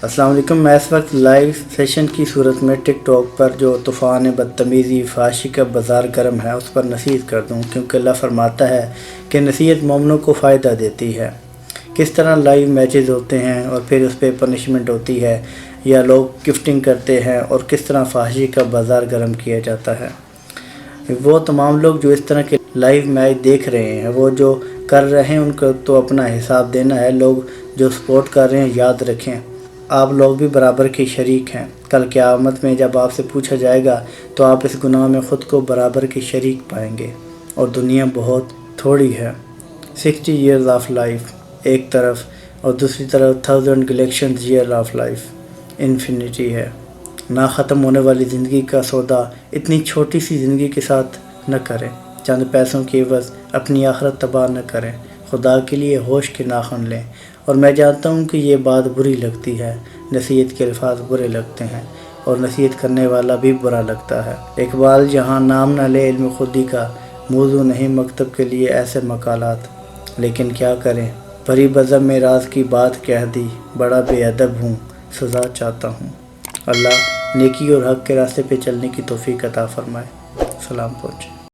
السلام علیکم۔ میں اس وقت لائیو سیشن کی صورت میں ٹک ٹاک پر جو طوفان بدتمیزی فحاشی کا بازار گرم ہے اس پر نصیحت کر دوں، کیونکہ اللہ فرماتا ہے کہ نصیحت مومنوں کو فائدہ دیتی ہے۔ کس طرح لائیو میچز ہوتے ہیں اور پھر اس پہ پنشمنٹ ہوتی ہے یا لوگ گفٹنگ کرتے ہیں، اور کس طرح فحاشی کا بازار گرم کیا جاتا ہے۔ وہ تمام لوگ جو اس طرح کے لائیو میچ دیکھ رہے ہیں، وہ جو کر رہے ہیں ان کو تو اپنا حساب دینا ہے۔ لوگ جو سپورٹ کر رہے ہیں یاد رکھیں، آپ لوگ بھی برابر کے شریک ہیں۔ کل قیامت میں جب آپ سے پوچھا جائے گا تو آپ اس گناہ میں خود کو برابر کے شریک پائیں گے، اور دنیا بہت تھوڑی ہے۔ 60 ایئرز آف لائف ایک طرف اور دوسری طرف 1000 گلیکشنز ایئر آف لائف انفینٹی ہے۔ نہ ختم ہونے والی زندگی کا سودا اتنی چھوٹی سی زندگی کے ساتھ نہ کریں۔ چند پیسوں کے عوض اپنی آخرت تباہ نہ کریں۔ خدا کے لیے ہوش کے ناخن لیں۔ اور میں جانتا ہوں کہ یہ بات بری لگتی ہے، نصیحت کے الفاظ برے لگتے ہیں، اور نصیحت کرنے والا بھی برا لگتا ہے۔ اقبال جہاں نام نہ لے علم خودی کا، موضوع نہیں مکتب کے لیے ایسے مقالات۔ لیکن کیا کریں، بھری بزم میں راز کی بات کہہ دی، بڑا بے ادب ہوں، سزا چاہتا ہوں۔ اللہ نیکی اور حق کے راستے پہ چلنے کی توفیق عطا فرمائے۔ سلام پہنچے۔